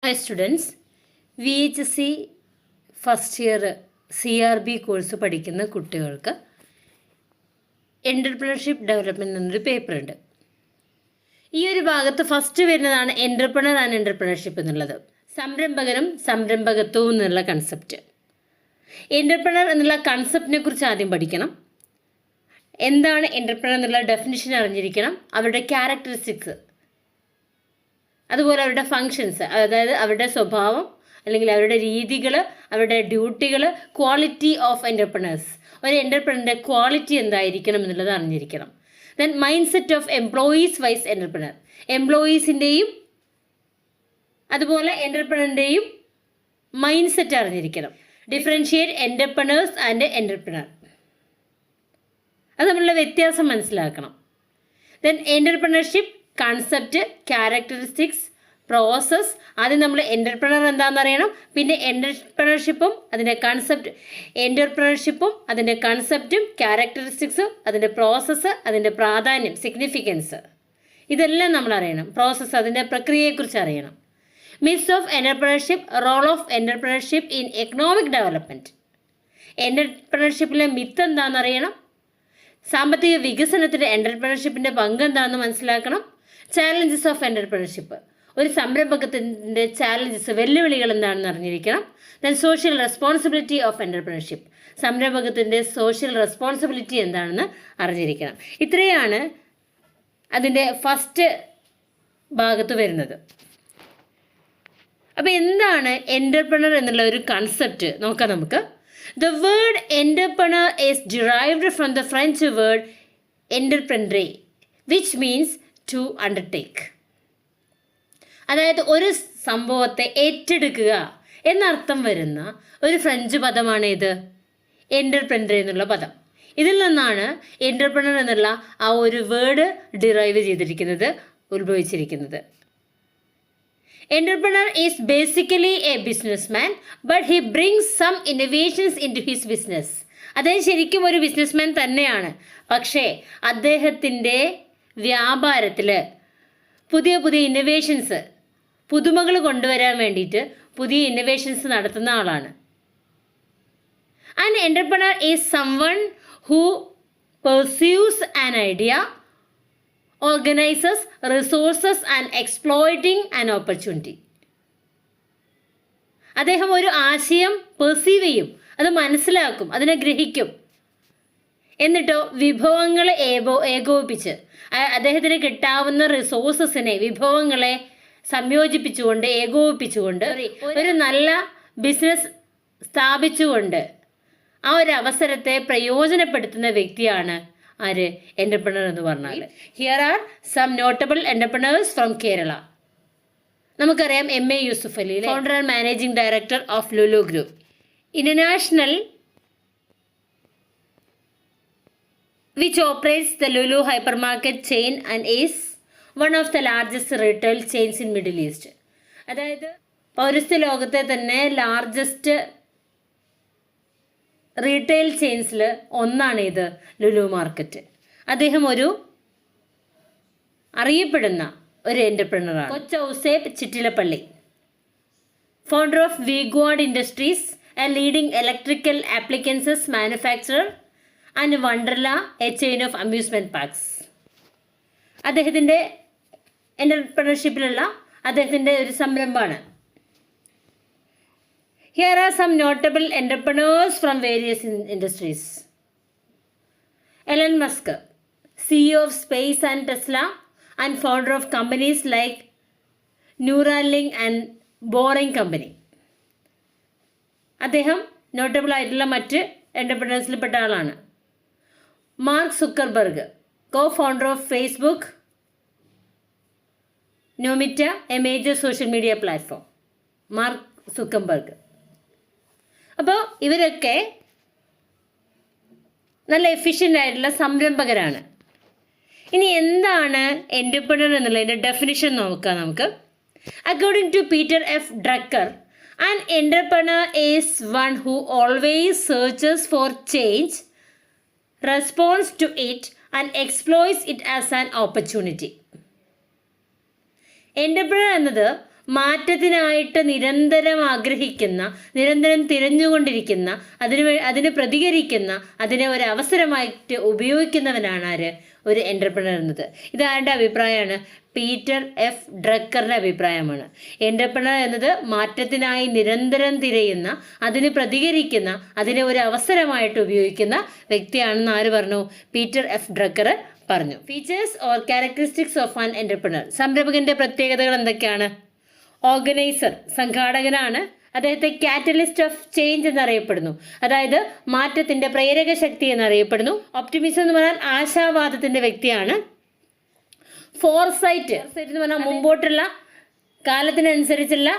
Hi students, VHSC first year CRB course പഠിക്കുന്ന കുട്ടികൾക്ക് entrepreneurship development എന്നൊരു പേപ്പർ ഉണ്ട്. ഈ ഒരു ഭാഗത്ത് ഫസ്റ്റ് വരുന്നതാണ് എൻ്റർപ്രണർ ആൻഡ് എൻ്റർപ്രണർഷിപ്പ് എന്നുള്ളത്. സംരംഭകനും സംരംഭകത്വവും എന്നുള്ള കൺസെപ്റ്റ്. എൻ്റർപ്രണർ എന്നുള്ള കൺസെപ്റ്റിനെ കുറിച്ച് ആദ്യം പഠിക്കണം. എന്താണ് എൻ്റർപ്രണർ എന്നുള്ള ഡെഫിനിഷൻ അറിഞ്ഞിരിക്കണം. അവരുടെ ക്യാരക്ടറിസ്റ്റിക്സ്, അതുപോലെ അവരുടെ ഫങ്ഷൻസ്, അതായത് അവരുടെ സ്വഭാവം അല്ലെങ്കിൽ അവരുടെ രീതികൾ, അവരുടെ ഡ്യൂട്ടികൾ, ക്വാളിറ്റി ഓഫ് എൻ്റർപ്രണേഴ്സ്. ഒരു എൻ്റർപ്രണറിൻ്റെ ക്വാളിറ്റി എന്തായിരിക്കണം എന്നുള്ളത് അറിഞ്ഞിരിക്കണം. Then mind set of employees vis entrepreneur. എംപ്ലോയീസിൻ്റെയും അതുപോലെ എൻ്റർപ്രണറിൻ്റെയും മൈൻഡ് സെറ്റ് അറിഞ്ഞിരിക്കണം. ഡിഫറൻഷിയേറ്റ് എൻ്റർപ്രണേഴ്സ് ആൻഡ് എൻ്റർപ്രണർ, അത് തമ്മിലുള്ള വ്യത്യാസം മനസ്സിലാക്കണം. Then entrepreneurship concept, characteristics, process. ആദ്യം നമ്മൾ എൻ്റർപ്രണർ എന്താണെന്ന് അറിയണം. പിന്നെ എൻ്റർപ്രണർഷിപ്പും അതിൻ്റെ കൺസെപ്റ്റും ക്യാരക്ടറിസ്റ്റിക്സും അതിൻ്റെ പ്രോസസ്സ്, അതിൻ്റെ പ്രാധാന്യം, സിഗ്നിഫിക്കൻസ്, ഇതെല്ലാം നമ്മൾ അറിയണം. പ്രോസസ്സ്, അതിൻ്റെ പ്രക്രിയയെക്കുറിച്ച് അറിയണം. Myths of entrepreneurship, role of entrepreneurship in economic development. എൻ്റർപ്രണർഷിപ്പിലെ മിത്ത് എന്താണെന്ന് അറിയണം. സാമ്പത്തിക വികസനത്തിൽ എൻ്റർപ്രണർഷിപ്പിൻ്റെ പങ്ക് എന്താണെന്ന് മനസ്സിലാക്കണം. ചാലഞ്ചസ് ഓഫ് എൻ്റർപ്രണർഷിപ്പ്, ഒരു സംരംഭകത്തിൻ്റെ ചാലഞ്ചസ്, വെല്ലുവിളികൾ എന്താണെന്ന് അറിഞ്ഞിരിക്കണം. Then social responsibility of entrepreneurship, സംരംഭകത്തിൻ്റെ സോഷ്യൽ റെസ്പോൺസിബിലിറ്റി എന്താണെന്ന് അറിഞ്ഞിരിക്കണം. ഇത്രയാണ് അതിൻ്റെ ഫസ്റ്റ് ഭാഗത്ത് വരുന്നത്. അപ്പോൾ എന്താണ് എൻ്റർപ്രണർ എന്നുള്ള ഒരു കൺസെപ്റ്റ് നോക്കാം നമുക്ക്. The word entrepreneur is derived from the French word entreprendre, which means to undertake. അതായത് ഒരു സംഭവത്തെ ഏറ്റെടുക്കുക എന്നർത്ഥം വരുന്ന ഒരു ഫ്രഞ്ച് പദമാണ് ഇത് എൻ്റർപ്രണർ എന്നുള്ള പദം. ഇതിൽ നിന്നാണ് എൻ്റർപ്രണർ എന്നുള്ള ആ ഒരു വേർഡ് ഡിറൈവ് ചെയ്തിരിക്കുന്നത്, ഉത്ഭവിച്ചിരിക്കുന്നത്. Entrepreneur is basically a businessman, but he brings some innovations into his business. അദ്ദേഹം ശരിക്കും ഒരു ബിസിനസ്മാൻ തന്നെയാണ്, പക്ഷേ അദ്ദേഹത്തിൻ്റെ വ്യാപാരത്തിൽ പുതിയ പുതിയ ഇന്നൊവേഷൻസ്, പുതുമകൾ കൊണ്ടുവരാൻ വേണ്ടിയിട്ട് പുതിയ ഇന്നൊവേഷൻസ് നടത്തുന്ന ആളാണ്. An entrepreneur is someone who pursues an idea, organizes resources and exploiting an opportunity. അദ്ദേഹം ഒരു ആശയം പെർസീവ് ചെയ്യും, അത് മനസ്സിലാക്കും, അതിനെ ഗ്രഹിക്കും. എന്നിട്ടോ വിഭവങ്ങളെ ഏകോപിപ്പിച്ച് അദ്ദേഹത്തിന് കിട്ടാവുന്ന റിസോഴ്സസിനെ, വിഭവങ്ങളെ സംയോജിപ്പിച്ചുകൊണ്ട്, ഏകോപിപ്പിച്ചുകൊണ്ട് ഒരു നല്ല ബിസിനസ് സ്ഥാപിച്ചുകൊണ്ട് ആ ഒരു അവസരത്തെ പ്രയോജനപ്പെടുത്തുന്ന വ്യക്തിയാണ് ആര്? എൻ്റർപ്രണർ എന്ന് പറഞ്ഞാൽ. Here are some notable entrepreneurs from Kerala. നമുക്കറിയാം MA Yusuf Ali, founder and managing director of Lulu group international, which operates the Lulu hypermarket chain and is one of the largest retail chains in Middle East. അതായത് പൗരസ്ത്യ ലോകത്തെ തന്നെ largest retail ചെയിൻസിൽ ഒന്നാണ് ഇത് Lulu market. അദ്ദേഹം ഒരു അറിയപ്പെടുന്ന ഒരു എൻ്റർപ്രണറാണ്. Kochouseph Chittilappilly, founder of V Guard industries, a leading electrical appliances manufacturer and Wonderla, a chain of amusement parks. അദ്ദേഹത്തിൻ്റെ എൻ്റർപ്രണർഷിപ്പിലുള്ള അദ്ദേഹത്തിൻ്റെ ഒരു സംരംഭമാണ്. Here are some notable entrepreneurs from various industries. Elon Musk, CEO of Space and Tesla and founder of companies like Neuralink and Boring Company. അദ്ദേഹം notable ആയിട്ടുള്ള മറ്റ് എൻ്റർപ്രണേഴ്സിൽപ്പെട്ട ആളാണ്. Mark Zuckerberg, co founder of Facebook, now Meta, a major social media platform. Mark Zuckerberg. അപ്പോൾ ഇവരൊക്കെ നല്ല efficient ആയിട്ടുള്ള സംരംഭകരാണ്. ഇനി എന്താണ് എൻ്റർപ്രണർ എന്നുള്ളതിൻ്റെ ഡെഫിനിഷൻ നോക്കാം നമുക്ക്. According to Peter F Drucker, an entrepreneur is one who always searches for change, response to it and exploits it as an opportunity. Entrepreneur എന്നത് മാറ്റത്തിനായിട്ട് നിരന്തരം ആഗ്രഹിക്കുന്ന, നിരന്തരം തിരഞ്ഞുകൊണ്ടിരിക്കുന്ന, അതിന് പ്രതികരിക്കുന്ന, അതിനെ ഒരു അവസരമായിട്ട് ഉപയോഗിക്കുന്നവനാണ് ആര്? ഒരു എൻ്റർപ്രണർ എന്നത്. ഇതാരുടെ അഭിപ്രായമാണ്? പീറ്റർ എഫ് ഡ്രക്കറുടെ അഭിപ്രായമാണ്. എൻ്റർപ്രണർ എന്നത് മാറ്റത്തിനായി നിരന്തരം തിരയുന്ന, അതിന് പ്രതികരിക്കുന്ന, അതിനെ ഒരു അവസരമായിട്ട് ഉപയോഗിക്കുന്ന വ്യക്തിയാണെന്ന് ആര് പറഞ്ഞു? പീറ്റർ എഫ് ഡ്രക്കർ പറഞ്ഞു. Features or characteristics of an entrepreneur. സംരംഭകന്റെ പ്രത്യേകതകൾ എന്തൊക്കെയാണ്? ഓർഗനൈസർ, സംഘാടകനാണ്. അദ്ദേഹത്തെ കാറ്റലിസ്റ്റ് ഓഫ് ചേഞ്ച് എന്നറിയപ്പെടുന്നു, അതായത് മാറ്റത്തിന്റെ പ്രേരക ശക്തി എന്നറിയപ്പെടുന്നു. ഒപ്റ്റിമിസം എന്ന് പറഞ്ഞാൽ ആശാവാദത്തിന്റെ വ്യക്തിയാണ്. ഫോർസൈറ്റ് എന്ന് പറഞ്ഞാൽ മുമ്പോട്ടുള്ള കാലത്തിനനുസരിച്ചുള്ള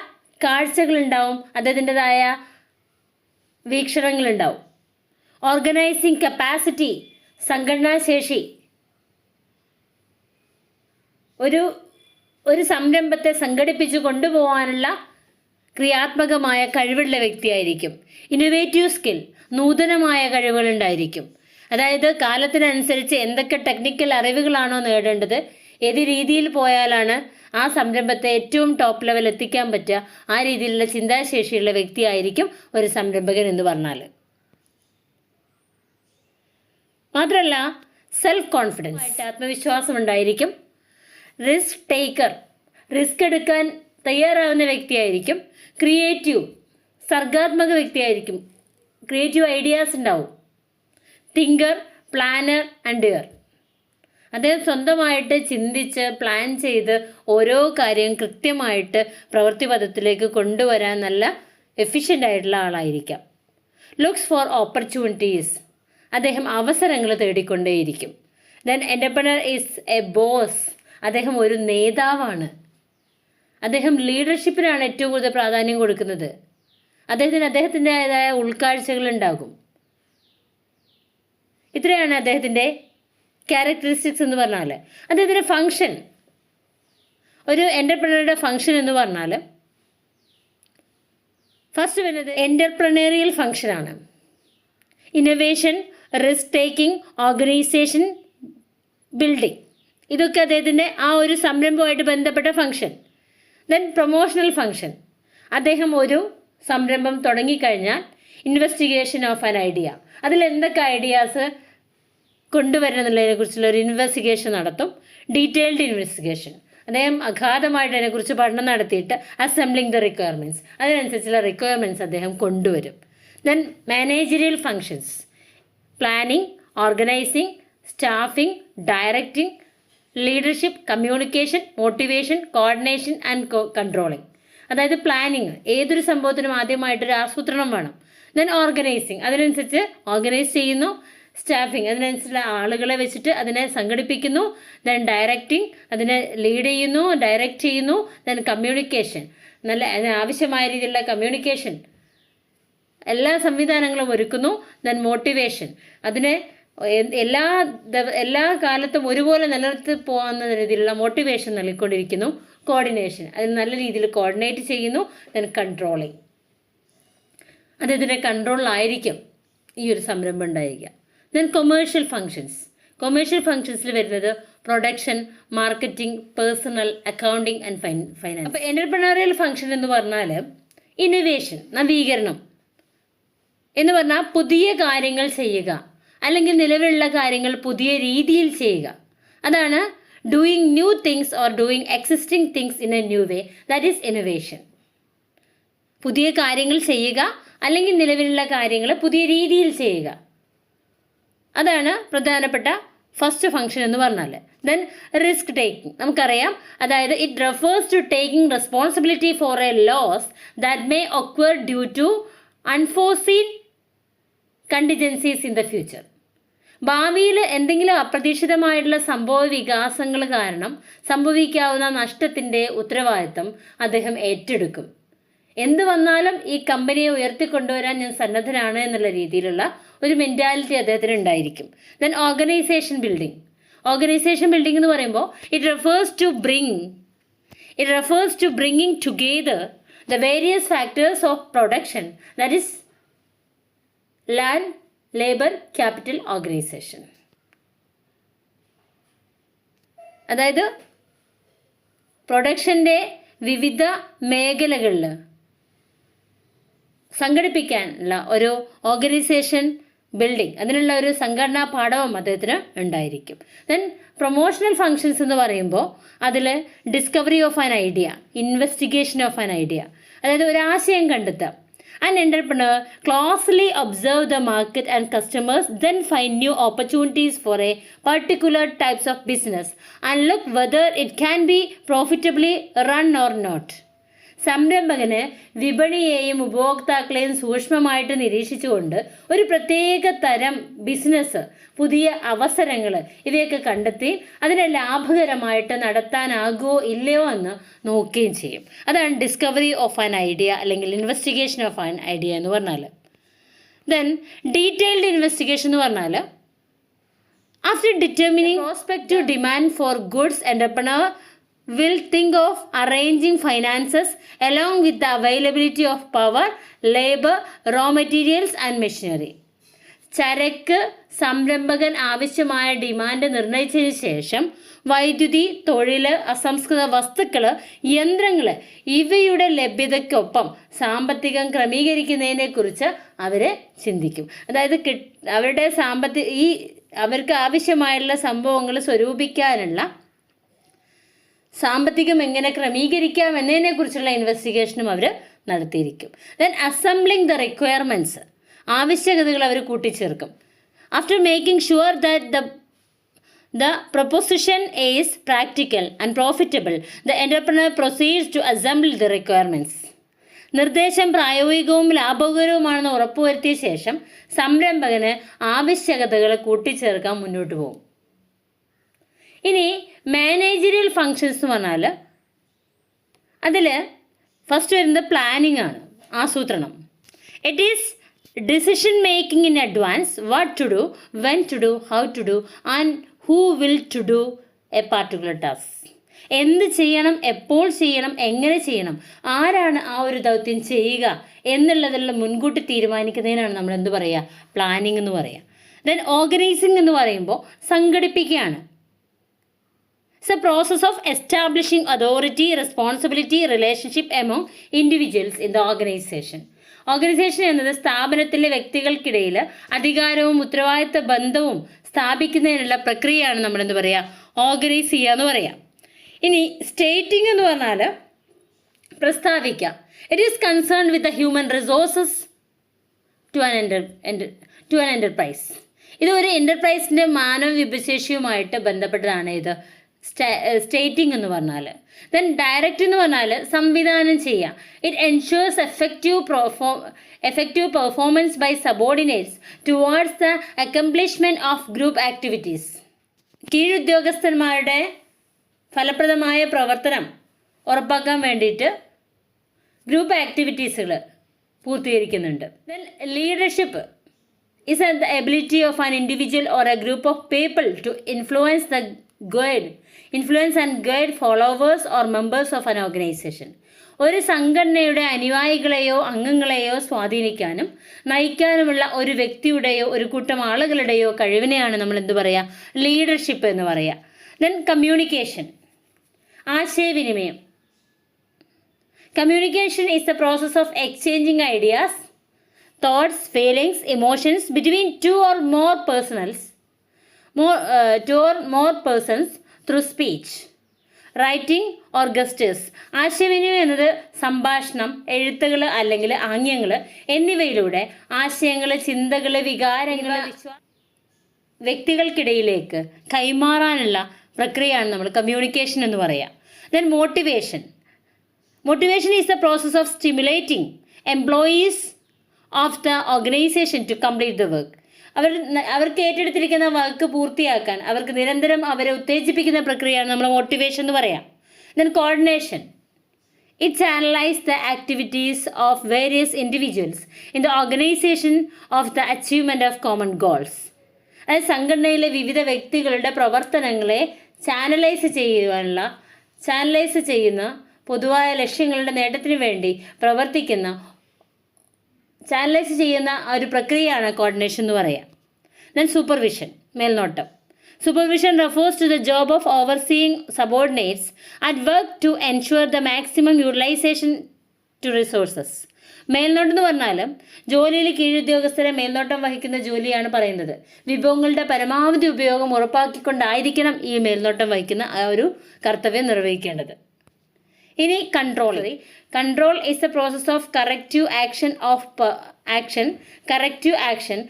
കാഴ്ചകൾ ഉണ്ടാവും, അദ്ദേഹത്തിൻ്റെതായ വീക്ഷണങ്ങളുണ്ടാവും. Organising capacity, സംഘടനാശേഷി. ഒരു സംരംഭത്തെ സംഘടിപ്പിച്ചു കൊണ്ടുപോകാനുള്ള ക്രിയാത്മകമായ കഴിവുള്ള വ്യക്തിയായിരിക്കും. ഇന്നോവേറ്റീവ് സ്കിൽ, നൂതനമായ കഴിവുകളുണ്ടായിരിക്കും. അതായത് കാലത്തിനനുസരിച്ച് എന്തൊക്കെ ടെക്നിക്കൽ അറിവുകളാണോ നേടേണ്ടത്, ഏത് രീതിയിൽ പോയാലാണ് ആ സംരംഭത്തെ ഏറ്റവും ടോപ്പ് ലെവൽ എത്തിക്കാൻ പറ്റുക, ആ രീതിയിലുള്ള ചിന്താശേഷിയുള്ള വ്യക്തിയായിരിക്കും ഒരു സംരംഭകൻ എന്ന് പറഞ്ഞാൽ. മാത്രമല്ല സെൽഫ് കോൺഫിഡൻസ്, ആത്മവിശ്വാസം ഉണ്ടായിരിക്കും. റിസ്ക് ടേക്കർ, റിസ്ക് എടുക്കാൻ തയ്യാറാവുന്ന വ്യക്തിയായിരിക്കും. ക്രിയേറ്റീവ്, സർഗാത്മക വ്യക്തിയായിരിക്കും. ക്രിയേറ്റീവ് ഐഡിയാസ് ഉണ്ടാവും. Thinker, planner and doer. അദ്ദേഹം സ്വന്തമായിട്ട് ചിന്തിച്ച് പ്ലാൻ ചെയ്ത് ഓരോ കാര്യം കൃത്യമായിട്ട് പ്രവൃത്തിപഥത്തിലേക്ക് കൊണ്ടുവരാൻ നല്ല എഫിഷ്യൻ്റ് ആയിട്ടുള്ള ആളായിരിക്കാം. ലുക്സ് ഫോർ ഓപ്പർച്യൂണിറ്റീസ്, അദ്ദേഹം അവസരങ്ങൾ തേടിക്കൊണ്ടേയിരിക്കും. Then entrepreneur is a boss, അദ്ദേഹം ഒരു നേതാവാണ്. അദ്ദേഹം ലീഡർഷിപ്പിനാണ് ഏറ്റവും കൂടുതൽ പ്രാധാന്യം കൊടുക്കുന്നത്. അദ്ദേഹത്തിൻ്റെതായ ഉൾക്കാഴ്ചകൾ ഉണ്ടാകും. ഇത്രയാണ് അദ്ദേഹത്തിൻ്റെ ക്യാരക്ടറിസ്റ്റിക്സ് എന്ന് പറഞ്ഞാൽ. അദ്ദേഹത്തിൻ്റെ ഫങ്ഷൻ, ഒരു എൻ്റർപ്രണറുടെ ഫങ്ഷൻ എന്ന് പറഞ്ഞാൽ ഫസ്റ്റ് വരുന്നത് എൻ്റർപ്രണറിയൽ ഫങ്ഷനാണ്. Innovation, risk taking, organisation, building, ഇതൊക്കെ അദ്ദേഹത്തിൻ്റെ ആ ഒരു സംരംഭവുമായിട്ട് ബന്ധപ്പെട്ട ഫങ്ഷൻ. ദെൻ പ്രൊമോഷണൽ ഫങ്ഷൻ, അദ്ദേഹം ഒരു സംരംഭം തുടങ്ങിക്കഴിഞ്ഞാൽ ഇൻവെസ്റ്റിഗേഷൻ ഓഫ് ആൻ ഐഡിയ, അതിൽ എന്തൊക്കെ ഐഡിയാസ് കൊണ്ടുവരണം എന്നുള്ളതിനെ കുറിച്ചുള്ള ഒരു ഇൻവെസ്റ്റിഗേഷൻ നടത്തും. ഡീറ്റെയിൽഡ് ഇൻവെസ്റ്റിഗേഷൻ, അദ്ദേഹം അഗാധമായിട്ട് അതിനെക്കുറിച്ച് പഠനം നടത്തിയിട്ട് അസംബ്ലിങ് ദ റിക്വയർമെൻറ്റ്സ്, അതിനനുസരിച്ചുള്ള റിക്വയർമെൻറ്റ്സ് അദ്ദേഹം കൊണ്ടുവരും. Then managerial functions, planning, organising, staffing, directing, leadership, communication, motivation, coordination and controlling. അതായത് പ്ലാനിങ്, ഏതൊരു സംഭവത്തിനും ആദ്യമായിട്ടൊരു ആസൂത്രണം വേണം. ദെൻ ഓർഗനൈസിങ്, അതിനനുസരിച്ച് ഓർഗനൈസ് ചെയ്യുന്നു. സ്റ്റാഫിംഗ്, അതിനനുസരിച്ചുള്ള ആളുകളെ വെച്ചിട്ട് അതിനെ സംഘടിപ്പിക്കുന്നു. ദെൻ ഡയറക്റ്റിംഗ്, അതിനെ ലീഡ് ചെയ്യുന്നു, ഡയറക്റ്റ് ചെയ്യുന്നു. ദെൻ കമ്മ്യൂണിക്കേഷൻ, നല്ല ആവശ്യമായ രീതിയിലുള്ള കമ്മ്യൂണിക്കേഷൻ എല്ലാ സംവിധാനങ്ങളും ഒരുക്കുന്നു. ദെൻ മോട്ടിവേഷൻ, അതിനെ എല്ലാ കാലത്തും ഒരുപോലെ നിലനിർത്തി പോകുന്ന രീതിയിലുള്ള മോട്ടിവേഷൻ നൽകിക്കൊണ്ടിരിക്കുന്നു. കോർഡിനേഷൻ, അതിന് നല്ല രീതിയിൽ കോർഡിനേറ്റ് ചെയ്യുന്നു. ദെൻ കൺട്രോളിങ്, അദ്ദേഹത്തിൻ്റെ കൺട്രോളിലായിരിക്കും ഈ ഒരു സംരംഭം ഉണ്ടായിരിക്കുക. ദെൻ കൊമേഴ്ഷ്യൽ ഫങ്ഷൻസിൽ വരുന്നത് production, marketing, personal, accounting and finance. അപ്പോൾ എൻ്റർപ്രണറിയൽ ഫങ്ഷൻ എന്ന് പറഞ്ഞാൽ ഇന്നൊവേഷൻ, നവീകരണം എന്ന് പറഞ്ഞാൽ പുതിയ കാര്യങ്ങൾ ചെയ്യുക, അല്ലെങ്കിൽ നിലവിലുള്ള കാര്യങ്ങൾ പുതിയ രീതിയിൽ ചെയ്യുക. അതാണ് doing new things or doing existing things in A new way, that is innovation. പുതിയ കാര്യങ്ങൾ ചെയ്യുക, അല്ലെങ്കിൽ നിലവിലുള്ള കാര്യങ്ങൾ പുതിയ രീതിയിൽ ചെയ്യുക, അതാണ് പ്രധാനപ്പെട്ട ഫസ്റ്റ് ഫങ്ഷൻ എന്ന് പറഞ്ഞാൽ. ദെൻ റിസ്ക് ടേക്കിംഗ് നമുക്കറിയാം, അതായത് it refers to taking responsibility for a loss that may occur due to unforeseen contingencies in the future. ഭാവിയിൽ എന്തെങ്കിലും അപ്രതീക്ഷിതമായിട്ടുള്ള സംഭവ വികാസങ്ങൾ കാരണം സംഭവിക്കാവുന്ന നഷ്ടത്തിൻ്റെ ഉത്തരവാദിത്തം അദ്ദേഹം ഏറ്റെടുക്കും. എന്ത് വന്നാലും ഈ കമ്പനിയെ ഉയർത്തിക്കൊണ്ടുവരാൻ ഞാൻ സന്നദ്ധനാണ് എന്നുള്ള രീതിയിലുള്ള ഒരു മെൻറ്റാലിറ്റി അദ്ദേഹത്തിന് ഉണ്ടായിരിക്കും. ദെൻ ഓർഗനൈസേഷൻ ബിൽഡിംഗ് എന്ന് പറയുമ്പോൾ it refers to bringing together the various factors of production, that is land, labour, capital, organisation. അതായത് പ്രൊഡക്ഷൻ്റെ വിവിധ മേഖലകളിൽ സംഘടിപ്പിക്കാനുള്ള ഒരു ഓർഗനൈസേഷൻ ബിൽഡിംഗ്, അതിനുള്ള ഒരു സംഘടനാ പാഠവും അദ്ദേഹത്തിന് ഉണ്ടായിരിക്കും. ദെൻ പ്രൊമോഷണൽ ഫങ്ഷൻസ് എന്ന് പറയുമ്പോൾ അതിൽ discovery of an idea, investigation of an idea, അതായത് ഒരു ആശയം കണ്ടെത്താം. An entrepreneur closely observe the market and customers, then find new opportunities for a particular types of business and look whether it can be profitably run or not. സംരംഭകന് വിപണിയെയും ഉപഭോക്താക്കളെയും സൂക്ഷ്മമായിട്ട് നിരീക്ഷിച്ചുകൊണ്ട് ഒരു പ്രത്യേക തരം business, പുതിയ അവസരങ്ങൾ ഇവയൊക്കെ കണ്ടെത്തി അതിനെ ലാഭകരമായിട്ട് നടത്താനാകുമോ ഇല്ലയോ എന്ന് നോക്കുകയും ചെയ്യും. അതാണ് ഡിസ്കവറി ഓഫ് ആൻ ഐഡിയ അല്ലെങ്കിൽ ഇൻവെസ്റ്റിഗേഷൻ ഓഫ് ആൻ ഐഡിയ എന്ന് പറഞ്ഞാൽ. ദെൻ ഡീറ്റെയിൽഡ് ഇൻവെസ്റ്റിഗേഷൻ എന്ന് പറഞ്ഞാൽ after determining prospective demand for goods, entrepreneur will think of arranging finances along with the availability of power, labor, raw materials and machinery. ചരക്ക് സംരംഭകൻ ആവശ്യമായ demand നിർണയിച്ചതിന് ശേഷം വൈദ്യുതി, തൊഴിൽ, അസംസ്കൃത വസ്തുക്കൾ, യന്ത്രങ്ങൾ ഇവയുടെ ലഭ്യതയ്ക്കൊപ്പം സാമ്പത്തികം ക്രമീകരിക്കുന്നതിനെക്കുറിച്ച് അവർ ചിന്തിക്കും. അതായത് അവരുടെ അവർക്ക് ആവശ്യമായുള്ള സംഭവങ്ങൾ സ്വരൂപിക്കാനുള്ള സാമ്പത്തികം എങ്ങനെ ക്രമീകരിക്കാം എന്നതിനെക്കുറിച്ചുള്ള ഇൻവെസ്റ്റിഗേഷനും അവർ നടത്തിയിരിക്കും. ദെൻ അസംബ്ലിങ് ദ റിക്വയർമെൻറ്റ്സ്, ആവശ്യകതകൾ അവർ കൂട്ടിച്ചേർക്കും. After making sure that the proposition is practical and profitable, the entrepreneur proceeds to assemble the requirements. നിർദ്ദേശം പ്രായോഗികവും ലാഭകരവുമാണെന്ന് ഉറപ്പുവരുത്തിയ ശേഷം സംരംഭകന് ആവശ്യകതകൾ കൂട്ടിച്ചേർക്കാൻ മുന്നോട്ട് പോകും. ഇനി മാനേജറിയൽ ഫങ്ഷൻസ് എന്ന് പറഞ്ഞാൽ അതിൽ ഫസ്റ്റ് വരുന്നത് പ്ലാനിങ് ആണ്, ആസൂത്രണം. It is decision making in advance, what to do, when to do, how to do and who will to do a particular task. എന്ത് ചെയ്യണം, എപ്പോൾ ചെയ്യണം, എങ്ങനെ ചെയ്യണം, ആരാണ് ആ ഒരു ദൗത്യം ചെയ്യുക എന്നുള്ളതെല്ലാം മുൻകൂട്ടി തീരുമാനിക്കുന്നതിനാണ് നമ്മൾ എന്ത് പറയുക, പ്ലാനിങ് എന്ന് പറയുക. ദെൻ ഓർഗനൈസിങ് എന്ന് പറയുമ്പോൾ സംഘടിപ്പിക്കുകയാണ്. It's a process of establishing authority, responsibility, relationship among individuals in the organization. Organisation എന്നത് സ്ഥാപനത്തിലെ വ്യക്തികൾക്കിടയിൽ അധികാരവും ഉത്തരവാദിത്ത ബന്ധവും സ്ഥാപിക്കുന്നതിനുള്ള പ്രക്രിയയാണ് നമ്മൾ എന്ത് പറയുക, ഓർഗനൈസ് ചെയ്യുക എന്ന് പറയാം. ഇനി സ്റ്റേറ്റിംഗ് എന്ന് പറഞ്ഞാൽ പ്രസ്താവിക്കാം. It is concern with the human resources to an enterprise. ഇത് ഒരു എൻ്റർപ്രൈസിൻ്റെ മാനവ വിഭവശേഷിയുമായിട്ട് ബന്ധപ്പെട്ടതാണ് ഇത് സ്റ്റേറ്റിംഗ് എന്ന് പറഞ്ഞാൽ. ദെൻ ഡയറക്റ്റ് എന്ന് പറഞ്ഞാൽ സംവിധാനം ചെയ്യുക. It ensures effective performance by subordinates towards the accomplishment of group activities. കീഴുദ്യോഗസ്ഥന്മാരുടെ ഫലപ്രദമായ പ്രവർത്തനം ഉറപ്പാക്കാൻ വേണ്ടിയിട്ട് ഗ്രൂപ്പ് ആക്ടിവിറ്റീസുകൾ പൂർത്തീകരിക്കുന്നുണ്ട്. Then leadership is the ability of an individual or a group of people to influence and guide followers or members of an organization. ഒരു സംഘടനയുടെ അനുയായികളെയോ അംഗങ്ങളെയോ സ്വാധീനിക്കാനും നയിക്കാനുമുള്ള ഒരു വ്യക്തിയുടെയോ ഒരു കൂട്ടം ആളുകളുടെയോ കഴിവിനെയാണ് നമ്മൾ എന്ത് പറയുക, ലീഡർഷിപ്പ് എന്ന് പറയുക. ദെൻ കമ്മ്യൂണിക്കേഷൻ, ആശയവിനിമയം. Communication is the process of exchanging ideas, thoughts, feelings, emotions between two or more persons through speech, writing or gestures. ആശയവിനിമയം എന്നത് സംഭാഷണം, എഴുത്തുകൾ അല്ലെങ്കിൽ ആംഗ്യങ്ങൾ എന്നിവയിലൂടെ ആശയങ്ങൾ, ചിന്തകൾ, വികാരങ്ങൾ വ്യക്തികൾക്കിടയിലേക്ക് കൈമാറാനുള്ള പ്രക്രിയയാണ് നമ്മൾ കമ്മ്യൂണിക്കേഷൻ എന്ന് പറയുക. Then motivation is the process of stimulating employees of the organisation to complete the work. അവർക്ക് ഏറ്റെടുത്തിരിക്കുന്ന വർക്ക് പൂർത്തിയാക്കാൻ അവർക്ക് നിരന്തരം അവരെ ഉത്തേജിപ്പിക്കുന്ന പ്രക്രിയയാണ് നമ്മൾ മോട്ടിവേഷൻ എന്ന് പറയാം. Then coordination, it channelise the activities of various individuals in the organisation of the achievement of common goals. അതായത് സംഘടനയിലെ വിവിധ വ്യക്തികളുടെ പ്രവർത്തനങ്ങളെ ചാനലൈസ് ചെയ്യുന്ന പൊതുവായ ലക്ഷ്യങ്ങളുടെ നേട്ടത്തിന് വേണ്ടി ചാനലൈസ് ചെയ്യുന്ന ഒരു പ്രക്രിയയാണ് കോർഡിനേഷൻ എന്ന് പറയാം. ദെൻ സൂപ്പർവിഷൻ, മേൽനോട്ടം. Supervision refers to the job of overseeing subordinates at work to ensure the maximum utilization to resources. മേൽനോട്ടം എന്ന് പറഞ്ഞാൽ ജോലിയിൽ കീഴുദ്യോഗസ്ഥരെ മേൽനോട്ടം വഹിക്കുന്ന ജോലിയാണ് പറയുന്നത്. വിഭവങ്ങളുടെ പരമാവധി ഉപയോഗം ഉറപ്പാക്കിക്കൊണ്ടായിരിക്കണം ഈ മേൽനോട്ടം വഹിക്കുന്ന ആ ഒരു കർത്തവ്യം നിർവഹിക്കേണ്ടത്. ഇനി control is the process of corrective action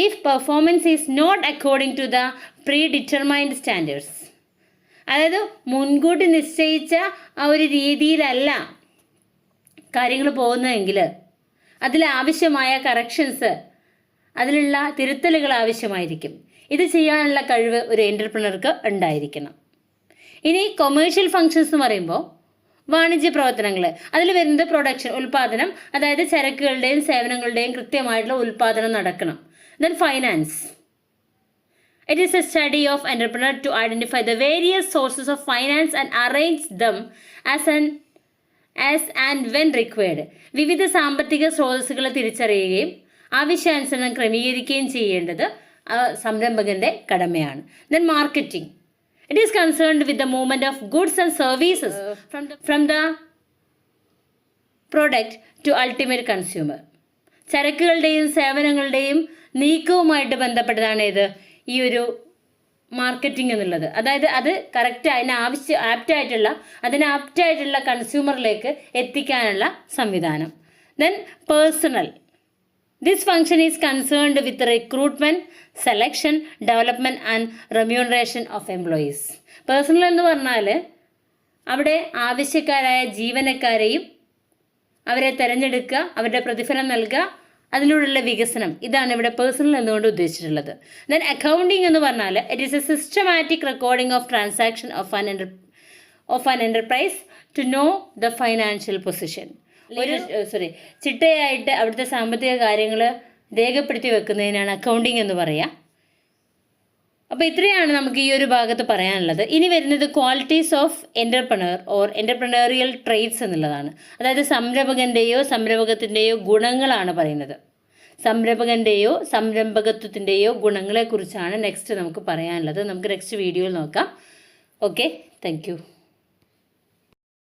if performance is not according to the predetermined standards. അതായത് മുൻകൂട്ടി നിശ്ചയിച്ച ആ ഒരു രീതിയിലല്ല കാര്യങ്ങൾ പോകുന്നതെങ്കിൽ അതിലാവശ്യമായ കറക്ഷൻസ്, അതിലുള്ള തിരുത്തലുകൾ ആവശ്യമായിരിക്കും. ഇത് ചെയ്യാനുള്ള കഴിവ് ഒരു എൻ്റർപ്രണർക്ക് ഉണ്ടായിരിക്കണം. ഇനി കൊമേഴ്ഷ്യൽ ഫങ്ഷൻസ് എന്ന് പറയുമ്പോൾ വാണിജ്യ പ്രവർത്തനങ്ങൾ, അതിൽ വരുന്നത് പ്രൊഡക്ഷൻ, ഉൽപ്പാദനം, അതായത് ചരക്കുകളുടെയും സേവനങ്ങളുടെയും കൃത്യമായിട്ടുള്ള ഉൽപ്പാദനം നടക്കണം. Then finance. It is a study of entrepreneur to identify the various sources of finance and arrange them as and when required. വിവിധ സാമ്പത്തിക സ്രോതസ്സുകളെ തിരിച്ചറിയുകയും ആവശ്യാനുസരണം ക്രമീകരിക്കുകയും ചെയ്യേണ്ടത് സംരംഭകന്റെ കടമയാണ്. Then marketing. It is concerned with the movement of goods and services from the product to ultimate consumer. ചരക്കുകളുടെയും സേവനങ്ങളുടെയും നീക്കവുമായിട്ട് ബന്ധപ്പെട്ടതാണ് ഈ ഒരു മാർക്കറ്റിംഗ് എന്നുള്ളത്. അതായത് അത് കറക്റ്റ് അതിന് ആപ്റ്റായിട്ടുള്ള കൺസ്യൂമറിലേക്ക് എത്തിക്കാനുള്ള സംവിധാനം. Then personal. This function is concerned with recruitment, selection, development and remuneration of employees. Personal എന്ന് പറഞ്ഞാൽ അവിടെ ആവശ്യക്കാരായ ജീവനക്കാരെയും അവരെ തിരഞ്ഞെടുക്കുക, അവരുടെ പ്രതിഫലം നൽകുക, അതിലൂടെയുള്ള വികസനം, ഇതാണ് ഇവിടെ പേഴ്സണൽ എന്നുകൊണ്ട് ഉദ്ദേശിച്ചിട്ടുള്ളത്. ദെൻ അക്കൗണ്ടിങ് എന്ന് പറഞ്ഞാൽ it is a systematic recording of transaction of an enterprise to know the financial position. ചിട്ടയായിട്ട് അവിടുത്തെ സാമ്പത്തിക കാര്യങ്ങൾ രേഖപ്പെടുത്തി വെക്കുന്നതിനാണ് അക്കൗണ്ടിങ് എന്ന് പറയുക. അപ്പോൾ ഇത്രയാണ് നമുക്ക് ഈ ഒരു ഭാഗത്ത് പറയാനുള്ളത്. ഇനി വരുന്നത് qualities of entrepreneur or entrepreneurial traits എന്നുള്ളതാണ്. അതായത് സംരംഭകത്തിൻ്റെയോ ഗുണങ്ങളാണ് പറയുന്നത്. സംരംഭകത്വത്തിൻ്റെയോ ഗുണങ്ങളെക്കുറിച്ചാണ് നെക്സ്റ്റ് നമുക്ക് പറയാനുള്ളത്. നമുക്ക് നെക്സ്റ്റ് വീഡിയോയിൽ നോക്കാം. Okay, thank you.